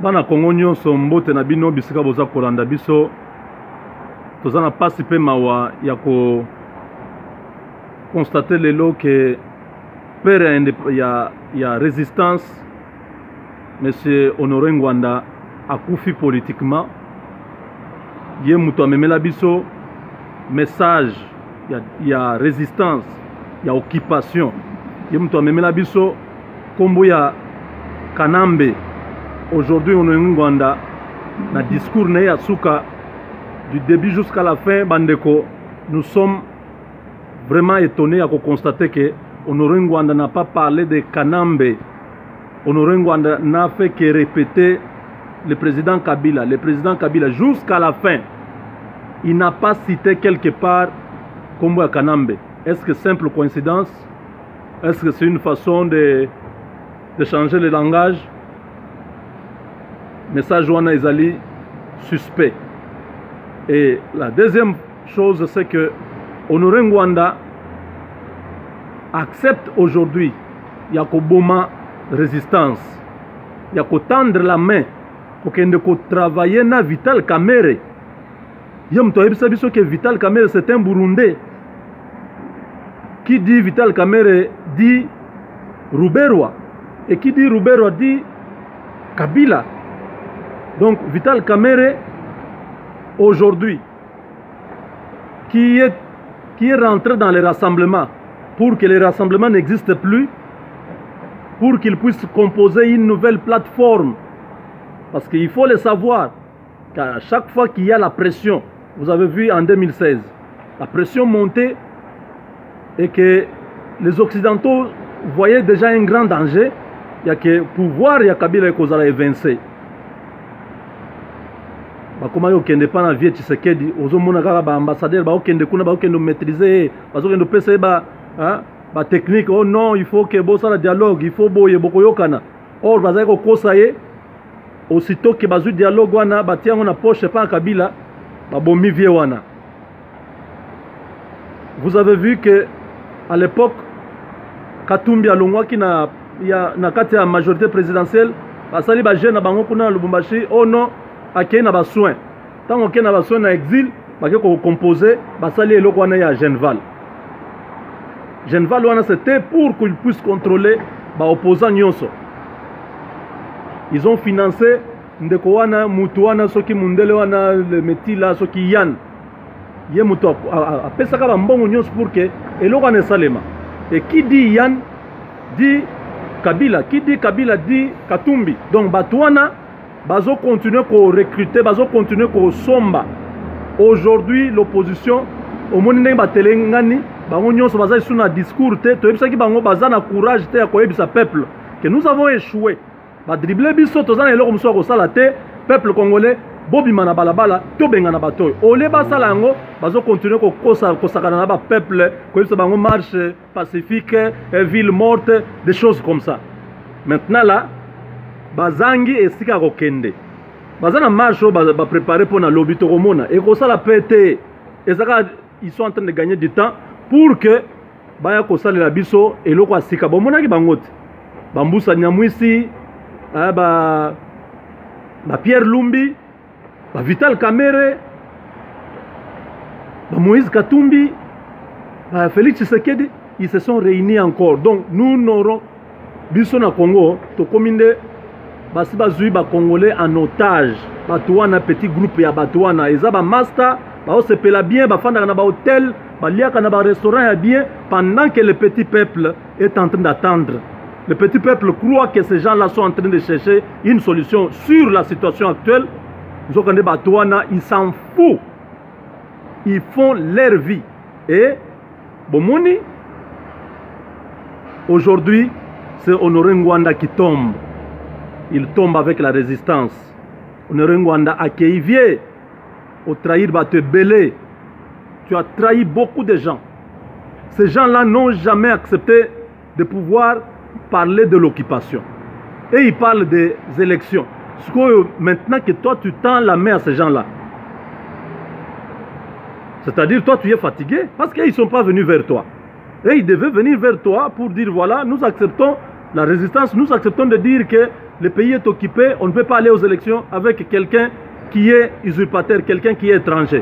Bana Congo nyonso mbote na bino bisika boza kolanda biso tozana pasi pe mawa ya ko constater lelo que père ya résistance monsieur Honoré Ngwanda akufi politiquement ye muto amemela biso message ya résistance ya occupation ye muto amemela biso kombo ya Kanambe. Aujourd'hui, on est en Rwanda, dans le discours de Souka, du début jusqu'à la fin, Bandeko, nous sommes vraiment étonnés à constater que Honoré Ngwanda n'a pas parlé de Kanambe. Honoré Ngwanda n'a fait que répéter le président Kabila. Le président Kabila, jusqu'à la fin, il n'a pas cité quelque part Kombo Kanambe. Est-ce que c'est simple coïncidence? Est-ce que c'est une façon de changer le langage? Message Wana Ezali suspect. Et la deuxième chose, c'est que Honoré Ngwanda accepte aujourd'hui Yakoboma résistance. Il y a tendre la main pour qu'il travailler na Vital Kamerhe. Il y a que Vital Kamerhe c'est un Burundais. Qui dit Vital Kamerhe dit Ruberwa. Et qui dit Ruberwa dit Kabila. Donc Vital Kamerhe aujourd'hui qui est rentré dans les rassemblements pour que les rassemblements n'existent plus, pour qu'ils puissent composer une nouvelle plateforme. Parce qu'il faut le savoir qu'à chaque fois qu'il y a la pression, vous avez vu en 2016, la pression montait et que les Occidentaux voyaient déjà un grand danger. Il y a que pouvoir, il y a Kabila et Kozala évincé. Comment il y a pas vie Tshisekedi ozomona kaka ba ambassadeur ba okende kuna ba okende maîtriser parce que pesa ba technique. Oh non, il faut que bossa la dialogue, il faut boye bokoyokana. Or bazai ko kosaye aussitôt que bazu dialogue wana batia na poche pas Kabila ba bomi vie wana. Vous avez vu que à l'époque Katumbi alongwa ki na kati ya majorité présidentielle basali ba jeune bango kuna Lubumbashi. Oh non, akei na basoin tant okei na basoin na exil bake ko composer basali eloko wana ya Genval. Genval wana c'était pour qu'ils puissent contrôler ba opposants nyonso. Ils ont financé ndeko wana mutu wana soki mundele wana le metila soki yan ye mutu a pesaka ba mbongo nyonso pour que eloko wana salema. Et qui dit yan dit Kabila, qui dit Kabila dit Katumbi. Donc Batouana bazo continuer qu'on recruter, bazo continuer qu'on somba. Aujourd'hui, l'opposition, au monde n'est pas telengani, bango nyonso baza sur un discours te, to ebisa ki bango baza na courage te ya ko ebisa peuple que nous avons échoué. Ba dribbler biso tozana eloko muso ko sala te, peuple congolais bobima na balabala to benga na batoy. Ole basala ngo bazo continuer ko sakana na ba peuple, ko ebisa bango marche pacifique, ville morte, des choses comme ça. Maintenant là bazangi esika kokende bazana marche ba préparer pour na lobby to komona et ko sala pété ezaka ils sont en train de gagner du temps pour que baya ko sala la biso eloko asika bomona ki bangote bambusa nyamwisi ba Pierre Lumbi ba Vital Kamerhe ba Moïse Katumbi ba Félix Tshisekedi ils se sont réunis encore. Donc nous n'aurons biso na Congo to kominde basi bazui ba Congolais en otage batouana petit groupe ya batouana eza ba master ba osepela bien ba fanda na ba hôtel ba liaka na ba restaurant ya bien pendant que le petit peuple est en train d'attendre. Le petit peuple croit que ces gens-là sont en train de chercher une solution sur la situation actuelle. Ils ont connaît batouana, ils s'en foutent. Ils font leur vie. Et bomoni aujourd'hui, c'est Honoré Ngwanda qui tombe. Il tombe avec la résistance. Honoré Ngwanda accueilli vieux. Au trahir va te belé. Tu as trahi beaucoup de gens. Ces gens-là n'ont jamais accepté de pouvoir parler de l'occupation. Et ils parlent des élections. Maintenant que toi tu tends la main à ces gens-là. C'est-à-dire toi tu es fatigué parce qu'ils ne sont pas venus vers toi. Et ils devaient venir vers toi pour dire voilà, nous acceptons la résistance, nous acceptons de dire que le pays est occupé, on ne peut pas aller aux élections avec quelqu'un qui est usurpateur, quelqu'un qui est étranger.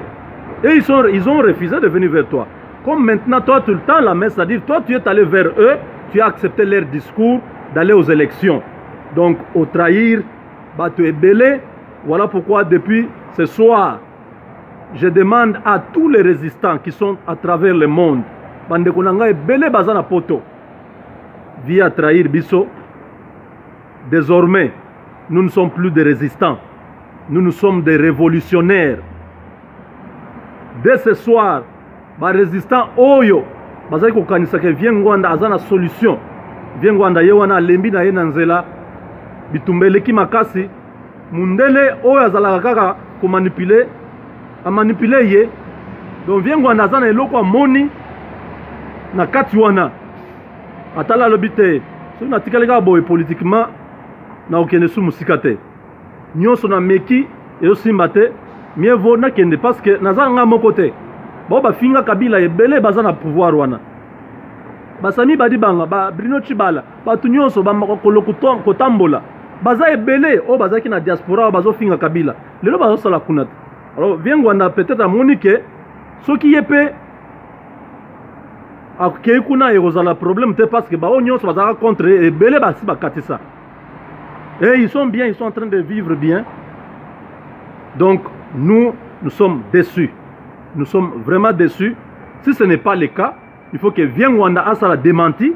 Et ils ont refusé de venir vers toi. Comme maintenant, toi, tout le temps, la messe, c'est-à-dire, toi, tu es allé vers eux, tu as accepté leur discours d'aller aux élections. Donc, au trahir, bah, tu es belé. Voilà pourquoi, depuis ce soir, je demande à tous les résistants qui sont à travers le monde, bande konanga est belé bazana poto, via trahir biso. Désormais, nous ne sommes plus des résistants, nous sommes des révolutionnaires. Dès ce soir, les résistants oyo, bazali kokanisa ke viengwanda azana solution, viengwanda yewana lembi na ye nanzela, bitumbeleki makasi, mundele oyo azalaka kaka ko manipuler, a manipuler ye. Donc viengwanda azana eloko amoni na kati wana. Atala lobite, so na tikaleka boye politiquement na okende su musika te. Nyonso na meki ezo simba te, mieux vaut na kende parce que nazanga moko te. Bo ba finga Kabila ebele baza na pouvoir wana. Basami badi banga ba Bruno Tshibala, ba tunyonso ba makolo kotambola. Baza ebele o baza ki na diaspora bazo finga Kabila. Lelo bazo sala kunat. Alors viengwanda peut-être à monique soki yepe akei kuna ekozala problème te parce que ba nyonso baza contre ebele basi bakatisa. Et ils sont bien, ils sont en train de vivre bien. Donc, nous sommes déçus. Nous sommes vraiment déçus. Si ce n'est pas le cas, il faut que Viengwanda asa la démenti.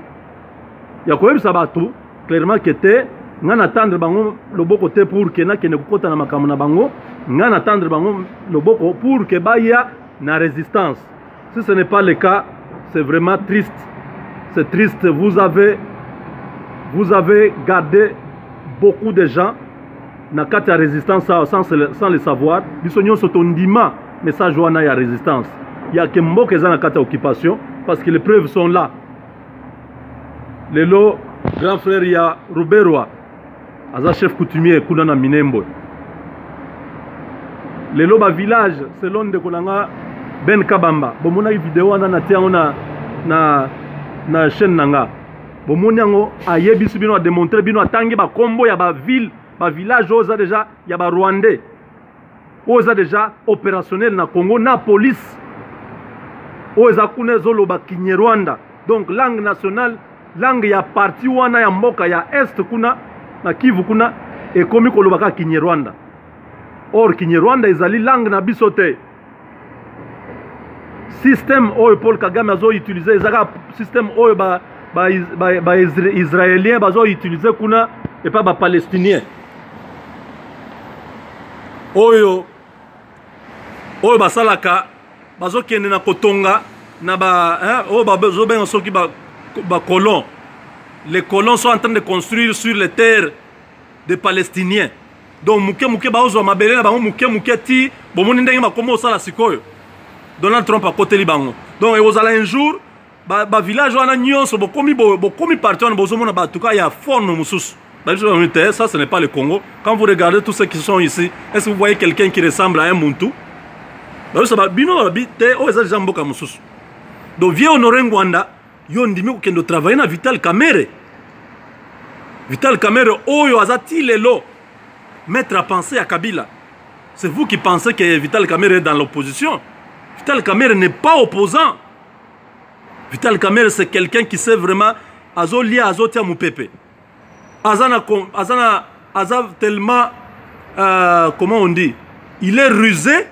Il y a quand même sabatu, clairement que te, n'en attendre bango le beau côté pour que na kene kota na makamuna bango, n'en attendre bango le beau pour que baya na résistance. Si ce n'est pas le cas, c'est vraiment triste. C'est triste. Vous avez gardé beaucoup de gens na kati ya résistance sans le savoir. Bisonyo sotondima message wana ya résistance. Il y a que mboka eza na kati ya occupation parce que les preuves sont là. Lelo grand frère ya Ruberwa aza chef coutumier kuna na Minembo. Lelo ba village selon de kolanga Ben Kabamba. Bomona vidéo wana na tia na chaîne nanga. Bomoni yango ayebisi bino a démontrer bino atangi ba kombo ya ba ville, ba village oza déjà ya ba Rwandais. Oza déjà opérationnel na Congo na police. Oza kuna zolo ba Kinyarwanda. Donc langue nationale, langue ya parti wana ya mboka ya est kuna na Kivu kuna ekomi kolobaka Kinyarwanda. Or Kinyarwanda ezali langue na biso te. Système oyo Paul Kagame azo utiliser ezaka système oyo ba Israéliens bazo utiliser kuna et pas ba Palestiniens. Oyo basalaka bazo kende na kotonga na ba oyo bazo benga soki ba colons. Les colons sont en train de construire sur les terres des Palestiniens. Donc muke bazo mabele na bango muke ti bomoni ndenge makomo osala sikoyo. Donald Trump a côté libango. Donc et aux un jour ba village wana nyonso bokomi parti wana bozomona ba en tout cas il y a forme mususu. Ça ce n'est pas le Congo. Quand vous regardez tous ceux qui sont ici, est-ce que vous voyez quelqu'un qui ressemble à un Muntu? Donc ça ba bino bité o eza jamboka mususu. Donc vieux honoré Ngwanda yo ndimi ko kendo travailler na Vital Kamerhe. Vital Kamerhe oyo azati lelo mettre à penser à Kabila. C'est vous qui pensez que Vital Kamerhe est dans l'opposition. Vital Kamerhe n'est pas opposant. Vital Kamerhe c'est quelqu'un qui sait vraiment azo lié azo tia mupepe. Azana tellement comment on dit, il est rusé,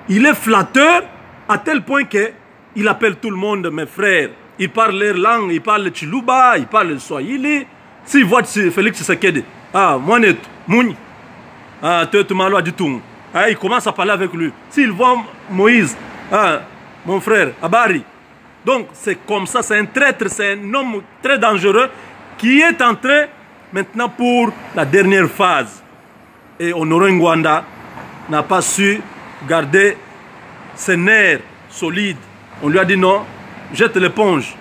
il est flatteur à tel point que il appelle tout le monde mes frères. Il parle leur langue, il parle le Chiluba, il parle le Swahili. S'il voit Félix Tshisekedi, moi net, Mouni, tu m'as du tout. Il commence à parler avec lui. S'il voit Moïse, mon frère, Abari. Donc c'est comme ça, c'est un traître, c'est un homme très dangereux qui est entré maintenant pour la dernière phase. Et Honoré Ngwanda n'a pas su garder ses nerfs solides. On lui a dit non, jette l'éponge,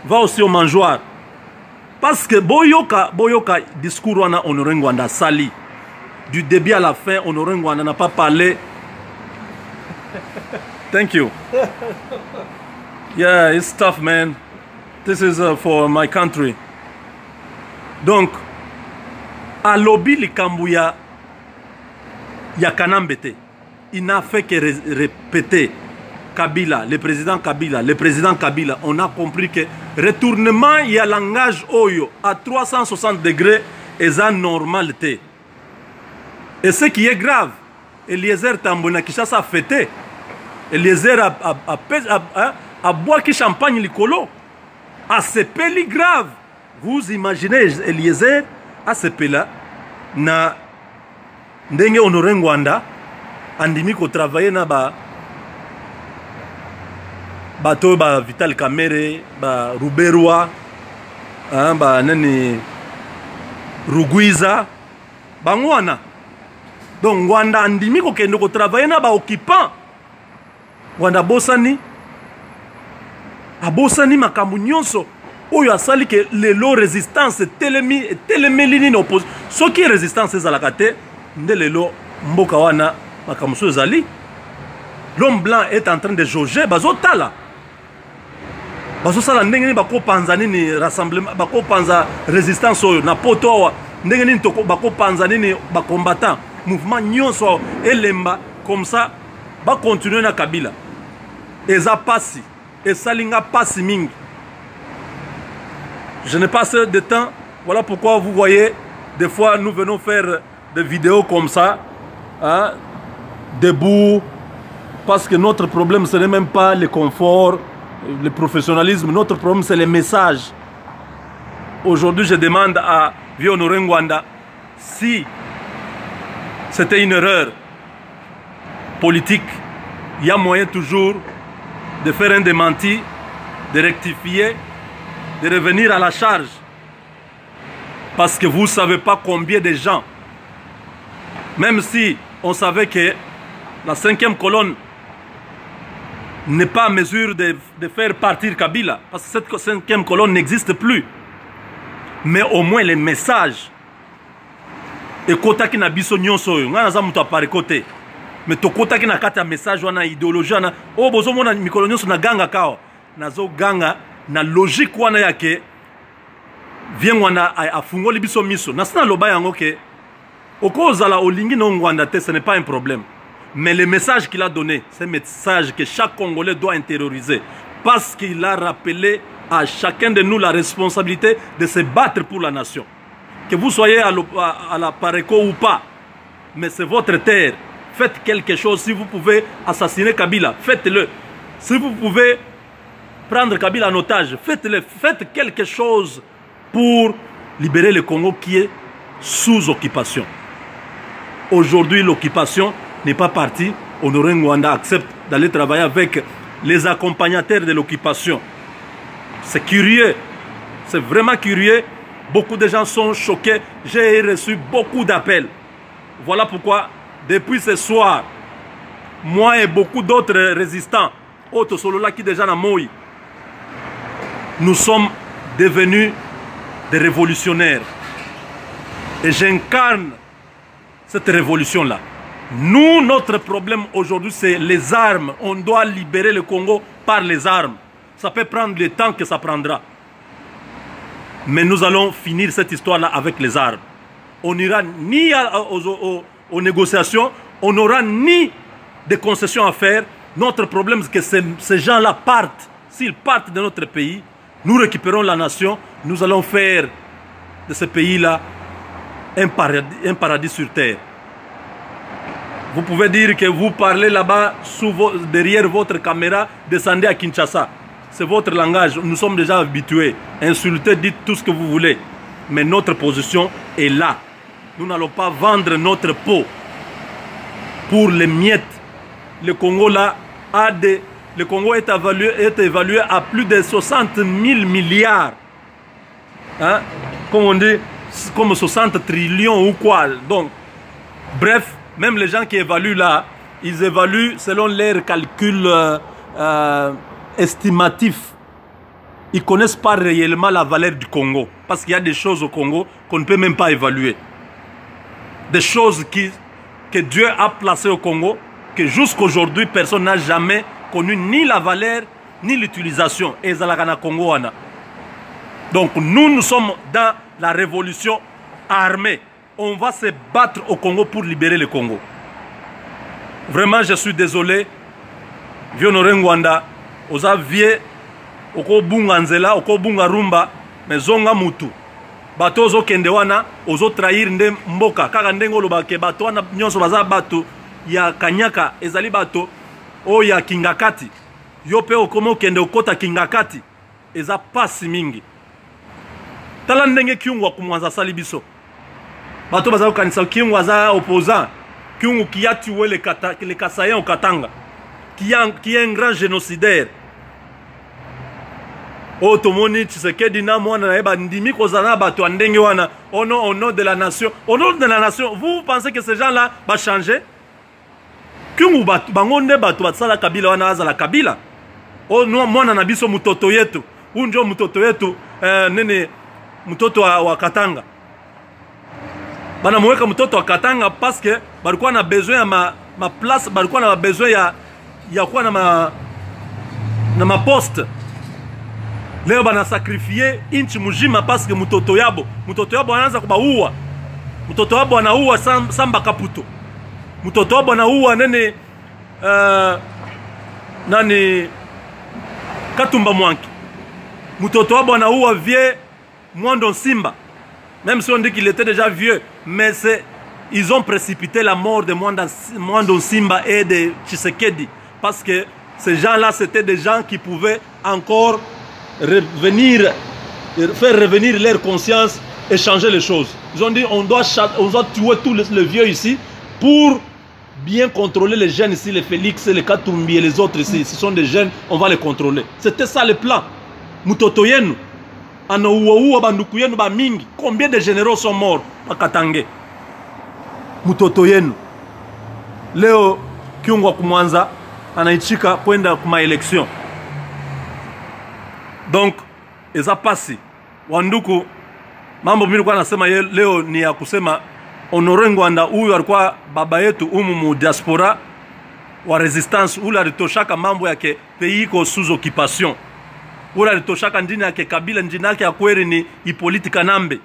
va aussi au mangeoire. Parce que Boyoka discours wana Honoré Ngwanda sali. Du début à la fin, Honoré Ngwanda n'a pas parlé. Thank you. Yeah, it's tough, man. This is for my country. Donc, à lobby likambu ya Kanambete, il n'a fait que répéter Kabila, le président Kabila, on a compris que retournement, il y a langage oyo à 360 degrés et ça normalité. Et ce qui est grave, Eliezer Tambona Kishasa a fêté. Eliezer a boire qui champagne likolo. A CP grave. Vous imaginez Eliezer a CP là na ndenge honoré Ngwanda andimi ko travailler na bato ba Vital Kamerhe ba Ruberwa ba nani Rugwiza bangwana. Donc Ngwanda andimi ko kende ko travailler na ba occupant. Ngwanda bosani abosani makambu nyonso oyo asali ke lelo résistance telemi lini na oppose soki résistance ezalaka te nde lelo mboka wana makambu so ezali. L'homme blanc est en train de jauger bazotala bazosala ndenge nini bakopanza nini rassemblement bakopanza résistance oyo na poto awa ndenge nini bakopanza nini bacombattant mouvement nyonso elemba comme ça bakontinue na Kabila eza pasi esalinga pasi mingi. Je n'ai pas assez de temps, voilà pourquoi vous voyez des fois nous venons faire des vidéos comme ça hein, debout, parce que notre problème ce n'est même pas le confort, le professionnalisme, notre problème c'est les messages. Aujourd'hui je demande à Vieux Honoré Ngwanda si c'était une erreur politique, il y a moyen toujours de faire un démenti, de rectifier, de revenir à la charge. Parce que vous ne savez pas combien de gens, même si on savait que la 5e colonne n'est pas en mesure de faire partir Kabila, parce que cette 5e colonne n'existe plus. Mais au moins les messages, et kota ki na biso nyonso yo, nga naza mutu apare kote. Mais to kota ki na kata message wana idéologie wana, oh bozo mona mikolo nyonso na ganga kao. Nazo ganga na logique wana yake vient wana afungoli biso miso. Nasina loba yango ke okozala olingi no Ngwanda te, ce n'est pas un problème. Mais le message qu'il a donné, c'est un message que chaque Congolais doit intérioriser. Parce qu'il a rappelé à chacun de nous la responsabilité de se battre pour la nation. Que vous soyez à la Pareco ou pas, mais c'est votre terre. Faites quelque chose. Si vous pouvez assassiner Kabila, faites-le. Si vous pouvez prendre Kabila en otage, faites-le. Faites quelque chose pour libérer le Congo qui est sous occupation. Aujourd'hui, l'occupation n'est pas partie. Honoré Ngwanda accepte d'aller travailler avec les accompagnateurs de l'occupation. C'est curieux. C'est vraiment curieux. Beaucoup de gens sont choqués. J'ai reçu beaucoup d'appels. Voilà pourquoi, depuis ce soir, moi et beaucoup d'autres résistants, autres solola qui déjà na moi, nous sommes devenus des révolutionnaires. Et j'incarne cette révolution-là. Nous, notre problème aujourd'hui, c'est les armes. On doit libérer le Congo par les armes. Ça peut prendre le temps que ça prendra. Mais nous allons finir cette histoire-là avec les armes. On n'ira ni aux négociations, on n'aura ni de concessions à faire. Notre problème, c'est que ces gens-là partent. S'ils partent de notre pays, nous récupérons la nation. Nous allons faire de ce pays-là un paradis sur terre. Vous pouvez dire que vous parlez là-bas derrière votre caméra, descendez à Kinshasa. C'est votre langage, nous sommes déjà habitués. Insultez, dites tout ce que vous voulez. Mais notre position est là. Nous n'allons pas vendre notre peau pour les miettes. Le Congo là le Congo est évalué à plus de 60 000 milliards. Hein? Comme on dit, comme 60 trillions ou quoi. Donc, bref, même les gens qui évaluent là, ils évaluent selon leurs calculs estimatif. Ils ne connaissent pas réellement la valeur du Congo. Parce qu'il y a des choses au Congo qu'on ne peut même pas évaluer. Des choses que Dieu a placées au Congo, que jusqu'à aujourd'hui, personne n'a jamais connu ni la valeur, ni l'utilisation. Et Zalakana Congo. Donc nous sommes dans la révolution armée. On va se battre au Congo pour libérer le Congo. Vraiment, je suis désolé. Vieux Ngwanda, oza vie, oko bunga nzela, oko bunga rumba, mais zonga mutu. Bato ozo kende wana, ozo trahir nde mboka. Kaka ndengo lobake bato wana nyonso baza bato ya kanyaka, ezali bato o ya kingakati. Yo pe okomo kende okota kingakati, eza pasi mingi. Tala ndenge Kyungu akumwanza sali biso. Bato baza kanisa Kyungu aza opposant. Kyungu qui a tué les Kasaïens au Katanga. Qui est un grand génocidaire. Oh, Tomoni, Tshisekedi na mwana na eba ndimi kozana bato andenge wana. Au nom de la nation. Au nom de la nation, vous pensez que ces gens-là vont changer? Kyungu bato bangonde bato batsala kabila wana azala kabila. Oh no mwana na biso mutoto yetu. Unjo mutoto yetu nene mutoto wa Katanga. Bana mweka mutoto wa Katanga parce que balikuwa na besoin ya ma place, balikuwa na besoin ya kuwa na ma poste. Leo bana sacrifier inchi mujima parce que mutoto yabo anaanza kubaua. Mutoto yabo anaua Samba Kaputo. Mutoto yabo anaua nene nani Katumba Mwanki. Mutoto yabo anaua vie Mwando Simba. Même si on dit qu'il était déjà vieux, mais ils ont précipité la mort de Mwando Simba et de Tshisekedi. Parce que ces gens-là, c'était des gens qui pouvaient encore faire revenir leur conscience et changer les choses. Ils ont dit on doit tuer tous les vieux ici pour bien contrôler les jeunes ici, les Félix, les Katumbi et les autres ici. Ce sont des jeunes, on va les contrôler. C'était ça le plan. Mutoto yenu. Combien de généraux sont morts à Katange? Mutoto yenu. Leo Kyungu kumwanza anaichika kwenda kuma election. Donc eza pasi wanduku mambo mimi kwa nasema leo ni ya kusema Honore Ngwanda huyu alikuwa baba yetu mu diaspora wa resistance ule alitoshaka mambo yake pays iko sous occupation. Ule alitoshaka ndini yake kabila njina yake ya kweli ni Hippolyte Kanambe.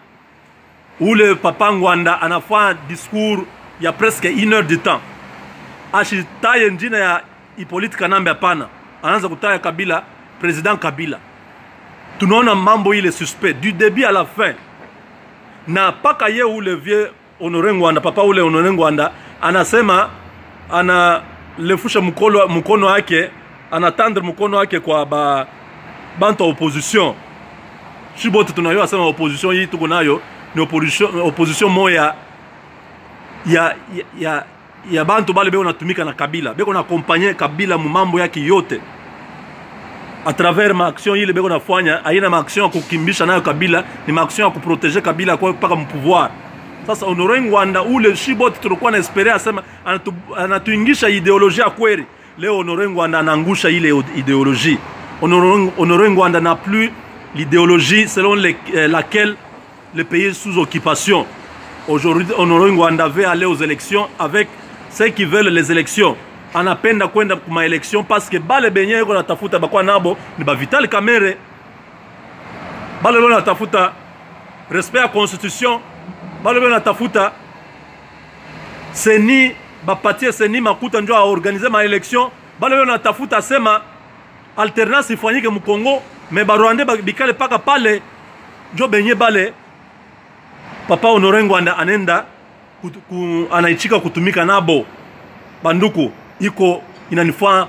Ule papa Ngwanda anafanya discours ya presque 1 heure de temps. Ashitaye njina ya Hippolyte Kanambe hapana. Anaanza kutaya Kabila, président Kabila. Tunaona mambo ile suspect du début à la fin. Na paka ye ule vieux Honore Ngwanda, papa ule Honore Ngwanda anasema analefusha mkono wake, anatendre mkono wake kwa bantu opposition. Shibote tunayo asema opposition hii tuko nayo ni opposition moya ya bantu bale beko natumika na Kabila. Beko na accompagner Kabila mu mambo yake yote. À travers ma action ile beko nafanya, haina ma action ya kukimbisha nayo Kabila, ni ma action ya kuproteger Kabila kwa paka mpouvoir. Sasa Honore Ngwanda ule Shibote tulikuwa na espérer asema anatuingisha ideologie ya kweli. Leo Honore Ngwanda anangusha ile idéologie. Honore Ngwanda n'a plus l'idéologie selon laquelle le pays est sous occupation. Aujourd'hui, Honore Ngwanda veut aller aux élections avec ceux qui veulent les élections. Anapenda kwenda kuma élection parce que bale benye yako natafuta bakwa nabo ni ba Vital Kamerhe. Bale bana natafuta respect à constitution. Bale bana natafuta seni bapatie seni makuta ndio a organiser ma élection. Bale bana natafuta sema alternance ifanyike mu Congo, mais ba Rwanda bikale paka pale njo benye bale papa Honore Ngwanda anenda anaichika kutumika nabo. Banduku iko inanifaa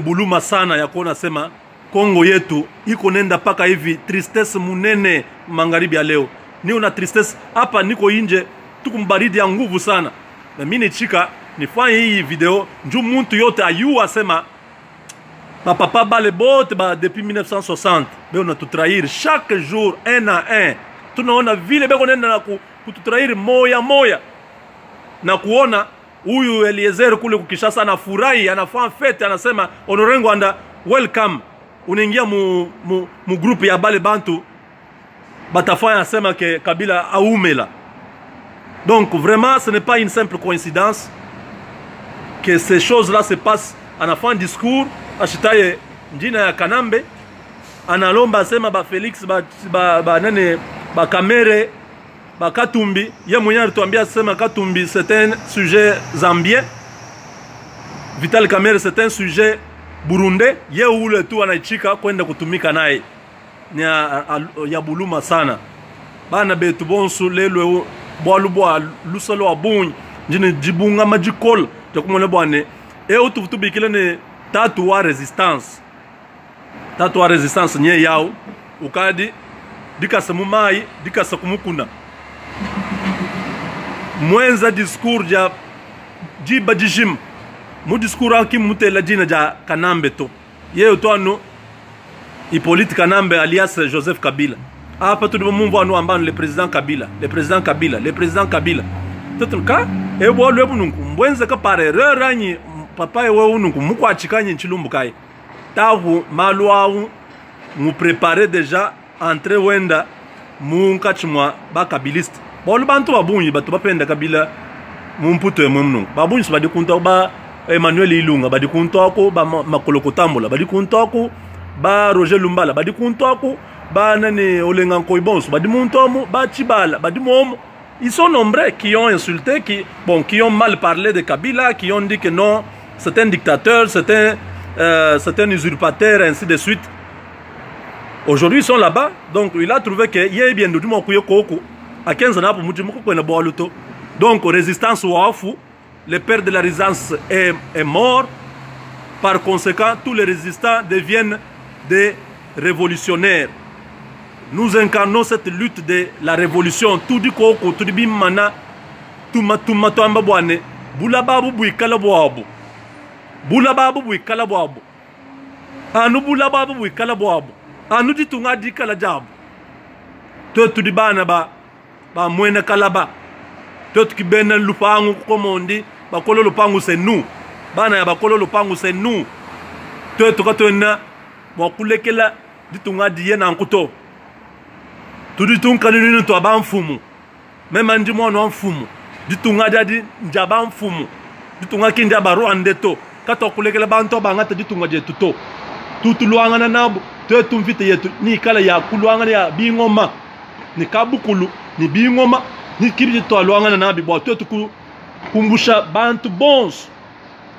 buluma sana ya kuona sema Kongo yetu iko nenda paka hivi tristesse munene magharibi ya leo. Ni una tristesse hapa niko nje tukumbaridi ya nguvu sana. Na mimi nichika nifanye hii video njoo muntu yote ayua sema papa bale bote depuis 1960 beo na tutrahir chaque jour un à un. Tunaona vile beko nenda na kututrahir moya na kuona huyu Eliezer kule kukishasa anafurahi, anafanya fete, anasema Honore Ngwanda welcome. Unaingia mu groupe ya bale bantu batafanya anasema ke Kabila aumela. Donc vraiment ce n'est pas une simple coïncidence que ces choses là se passent. Anafanya discours ashitaye njina ya Kanambe, analomba sema ba Felix ba nene ba Kamere ba Katumbi ye mwenyewe alituambia sema Katumbi c'est un sujet zambien, Vital Kamere c'est un sujet burundais, ye ule tu anaichika kwenda kutumika naye ni ya buluma sana bana betu bonsu lelo bwa lusalo abunyi njine jibunga majikol takumone bwane e utu bikile ne tatu wa resistance nye yao ukadi dikasa mumai dikasa kumukuna mwenza discours ja jiba jishim mu discours anki mutela jina ja Kanambe to ye utwanu Hippolyte Kanambe alias Joseph Kabila apa tu mumvo anu ambano le président Kabila tout cas e bo le bununku mbwenze ka pare ranyi papa ewe ununku mukwachikanye nchilumbu kai tavu malwawu mu préparer déjà entrer wenda munka chimwa ba kabiliste bolu bantu babunyi batu bapenda Kabila mumputo emumnu babunyi badi kunta ba Emmanuel Ilunga badi kunta ko ba Makoloko Tambola badi kunta ko ba Roger Lumbala badi kunta ko ba nani Olenga Nkoibonso badi muntomo ba Chibala badi momo. Ils sont nombreux qui ont insulté, qui ont mal parlé de Kabila, qui ont dit que non, c'est un dictateur, c'est un usurpateur, ainsi de suite. Aujourd'hui, ils sont là-bas, donc il a trouvé que y bien du à 15 ans pour donc résistance au Afou, le père de la résistance est mort. Par conséquent, tous les résistants deviennent des révolutionnaires. Nous incarnons cette lutte de la révolution. Tout du koko, tout du bimana, tout matouamba boane. Boulababu bui kalaboabu. Boulababu bui kalaboabu. Anu boulababu bui kalaboabu. Anu di tunga di kalajabu. Tout du bana ba mwena kalaba. Tout ki bena lupangu komondi. Bakolo lupangu c'est nous. Bana ya bakolo lupangu c'est nous. Tout katona. Mwakulekela di tunga di yena ankuto. Tuditunga nini to abamfumu mema ndi mwana mfumu ditunga jadi njaba mfumu ditunga kinja barwande to kato kulekela bantu bangata ditunga je tuto tutuluanga nabo to tumvite yetu ni kala ya kuluanga ya bingoma ni kabukulu ni bingoma ni kibije to aluanga nabi bo to kumbusha bantu bons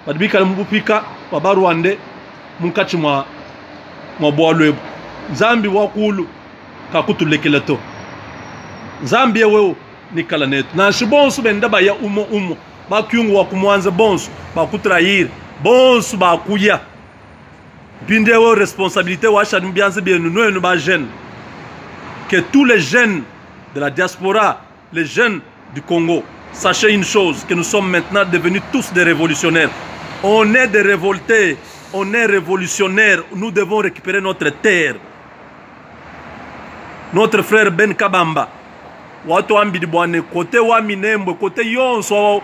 badibika mbupika babarwande munkachi mwa bolwebo zambi wakulu kakutulekela to Zambia wewe ni kala netu na shibonsu benda ba ya umo ba kyungu wa kumwanza bonsu ba kutrahir bonsu ba kuya binde wewe responsabilité wa chanu bianze bien nous ba jeunes que tous les jeunes de la diaspora, les jeunes du Congo, sachez une chose, que nous sommes maintenant devenus tous des révolutionnaires. On est des révoltés, on est révolutionnaires, nous devons récupérer notre terre. Notre frère Ben Kabamba, watu ambidi bwane kote wa Minembwe, kote yonso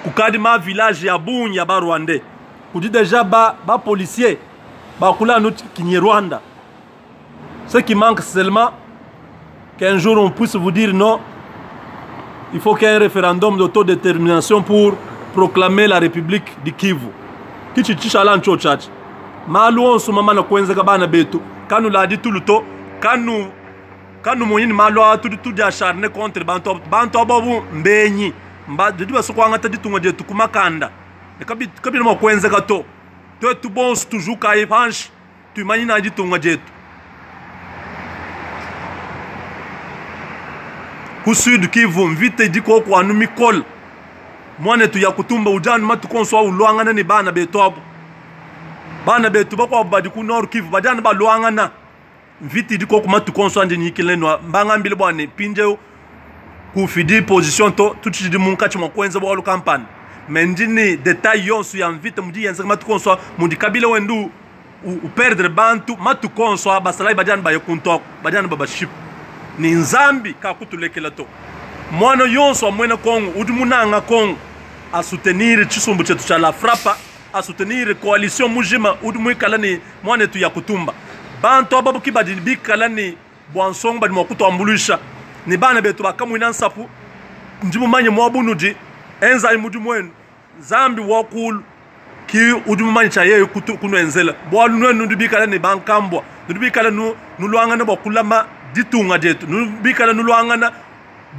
kukadi ma village ya Bunya ba Rwandais. Kudi déjà ba policier ba kula nous qui Rwanda. Ce qui manque seulement qu'un jour on puisse vous dire non. Il faut qu'il y ait un référendum d'autodétermination pour proclamer la République du Kivu. Kichi chishala ncho chachi. Malu onsu mama na kwenze kabana betu. Kanu la di tout le temps. Kanu moyini malu a tout acharné contre banto babu mbenyi. Mba de duba sokwa ngata ditunga je tukumakanda. Kabi mo kwenze gato. To tu bons toujours kai panche. Tu mani na ditunga je. Kusud Kivu mvite diko kwa numikol. Mwane tu ya kutumba ujani matu konswa uluangana ni bana betu abu. Bana betu bako abadiku Nord Kivu bajana ba luangana. Mvite diko kwa matu konswa nje nyikilenwa. Mbanga mbili bwane pinje kufidi position to tuti di munkachi mkwenze bwa kampani. Mendini detail yonsu ya mvite mudi yense matu konswa mudi kabila wendu u perdre bantu matu konswa basalai bajana ba yokuntok bajana ba ship. Ni nzambi kakutulekela to mwana yonso mwena Kongo udimunanga Kongo a soutenir chisumbu chetu cha la frapa a soutenir coalition mujima udimwikala ni mwana tu ya kutumba bantu ababu kibadibikala ni bwansong badi mwakuto ambulisha ni bana betu bakamwina nsapu njimu manye mwabunuji enza imudu mwenu zambi wakulu ki udimu manye cha yeye kuno enzela bwalu nwenu ndibikala ni bankambwa nous bikala nous loangana bokulama ditunga jetu nous bikala nous loangana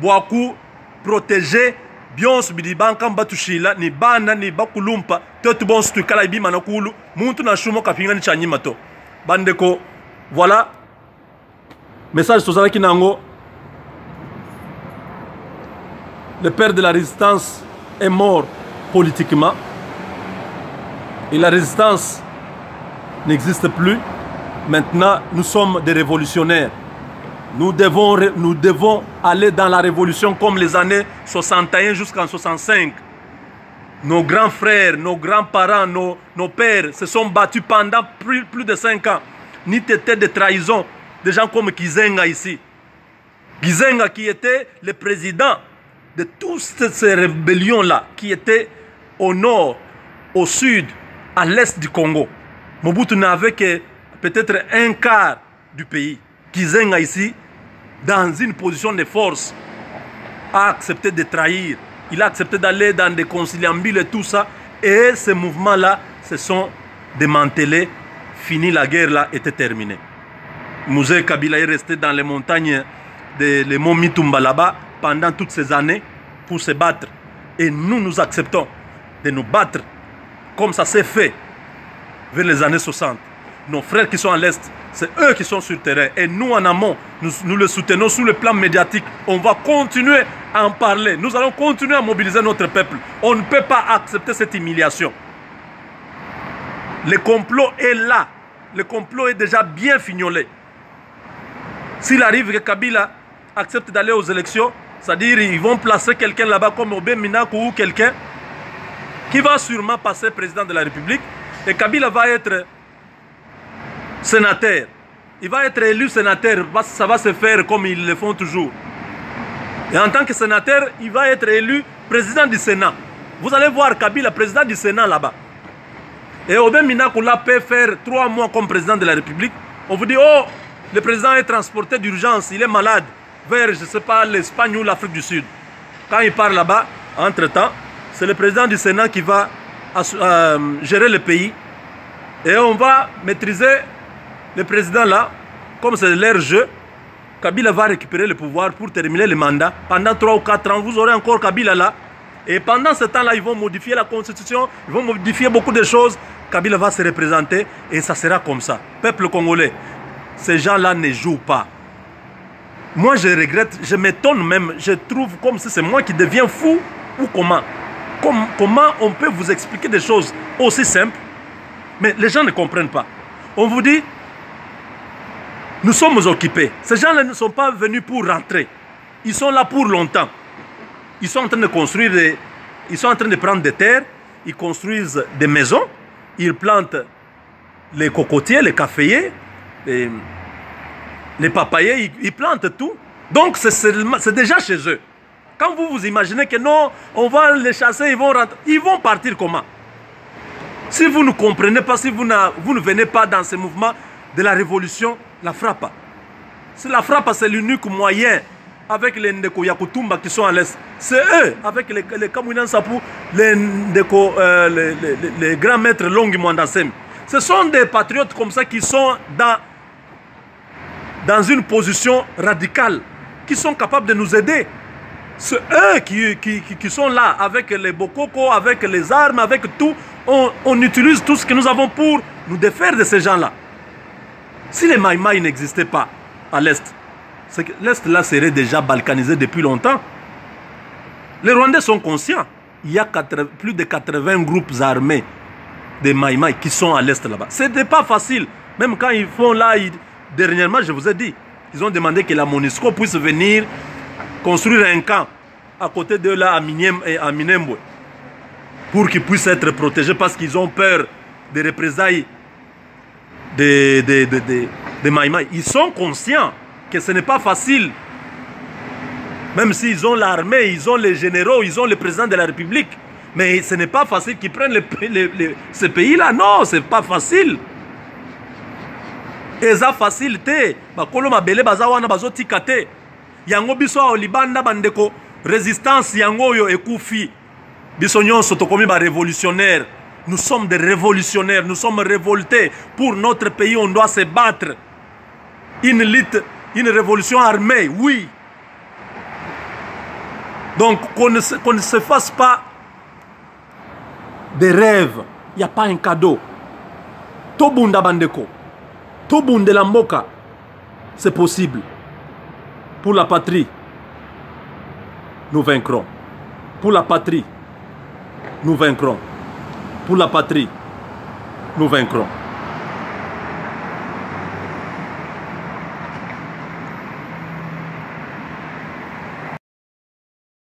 boaku protéger bions bidi banka mbatushila ni bana ni bakulumpa tetu bon stu kala ibima na kulu muntu na shumo kapinga ni chanyima to bandeko voilà message tozala kinango le père de la résistance est mort politiquement et la résistance n'existe plus. Maintenant, nous sommes des révolutionnaires. Nous devons aller dans la révolution comme les années 61 jusqu'en 65. Nos grands frères, nos grands-parents, nos pères se sont battus pendant plus de 5 ans. Ni t'étais de trahison. Des gens comme Kizenga ici. Kizenga qui était le président de toutes ces rébellions-là, qui étaient au nord, au sud, à l'est du Congo. Mobutu n'avait que peut-être un quart du pays. Kizenga ici, dans une position de force, a accepté de trahir. Il a accepté d'aller dans des conciliambules et tout ça. Et ces mouvements-là se sont démantelés. Fini, la guerre là était terminée. Mouzé Kabila est resté dans les montagnes de mont Mitumba là-bas pendant toutes ces années pour se battre. Et nous, nous acceptons de nous battre comme ça s'est fait vers les années 60. Nos frères qui sont à l'Est, c'est eux qui sont sur le terrain. Et nous, en amont, nous les soutenons sur le plan médiatique. On va continuer à en parler. Nous allons continuer à mobiliser notre peuple. On ne peut pas accepter cette humiliation. Le complot est là. Le complot est déjà bien fignolé. S'il arrive que Kabila accepte d'aller aux élections, c'est-à-dire ils vont placer quelqu'un là-bas comme Obé Minakou ou quelqu'un qui va sûrement passer président de la République, et Kabila va être sénateur. Il va être élu sénateur, ça va se faire comme ils le font toujours. Et en tant que sénateur, il va être élu président du Sénat. Vous allez voir Kabila, président du Sénat là-bas. Et Obé Minakou là peut faire 3 mois comme président de la République. On vous dit, oh, le président est transporté d'urgence, il est malade, vers, je ne sais pas, l'Espagne ou l'Afrique du Sud. Quand il part là-bas, entre-temps, c'est le président du Sénat qui va gérer le pays. Et on va maîtriser le président là, comme c'est leur jeu. Kabila va récupérer le pouvoir pour terminer le mandat. Pendant 3 ou 4 ans, vous aurez encore Kabila là. Et pendant ce temps-là, ils vont modifier la constitution, ils vont modifier beaucoup de choses. Kabila va se représenter et ça sera comme ça. Peuple congolais, ces gens-là ne jouent pas. Moi, je regrette, je m'étonne même, je trouve comme si c'est moi qui deviens fou ou comment. Comment on peut vous expliquer des choses aussi simples, mais les gens ne comprennent pas. On vous dit, nous sommes occupés. Ces gens-là ne sont pas venus pour rentrer. Ils sont là pour longtemps. Ils sont en train de construire, ils sont en train de prendre des terres, ils construisent des maisons, ils plantent les cocotiers, les caféiers, les papayers, ils plantent tout. Donc c'est déjà chez eux. Quand vous vous imaginez que non, on va les chasser, ils vont rentrer, ils vont partir comment? Si vous ne comprenez pas, si vous ne venez pas dans ce mouvement de la révolution, la frappe. La frappe, c'est l'unique moyen avec les Ndeko Yakutumba qui sont à l'Est. C'est eux, avec les Kamouinan Sapou, les grands maîtres Longi Mwandasem. Ce sont des patriotes comme ça qui sont dans une position radicale, qui sont capables de nous aider. C'est eux qui sont là avec les bokoko, avec les armes, avec tout. On utilise tout ce que nous avons pour nous défaire de ces gens-là. Si les Maïmaï n'existaient pas à l'Est, l'Est là serait déjà balkanisé depuis longtemps. Les Rwandais sont conscients. Il y a plus de 80 groupes armés de Maïmaï qui sont à l'Est là-bas. Ce n'est pas facile. Même quand ils font là, dernièrement, je vous ai dit, ils ont demandé que la MONUSCO puisse venir construire un camp à côté de là à Minembwe pour qu'ils puissent être protégés parce qu'ils ont peur des représailles de Maïmaï. Ils sont conscients que ce n'est pas facile. Même s'ils ont l'armée, ils ont les généraux, ils ont le président de la République. Mais ce n'est pas facile qu'ils prennent ces pays-là. Non, ce n'est pas facile. Et ça facilité. Yango biso au Libanda bandeko résistance yango yo ekufi. Biso nyonso tokomi ba révolutionnaire. Nous sommes des révolutionnaires, nous sommes révoltés. Pour notre pays, on doit se battre. une lutte, une révolution armée, oui. Donc qu'on ne se fasse pas des rêves. Il n'y a pas un cadeau. Tobunda bandeko. Tobunde la mboka. C'est possible. Pour la patrie, nous vaincrons. Pour la patrie, nous vaincrons. Pour la patrie, nous vaincrons.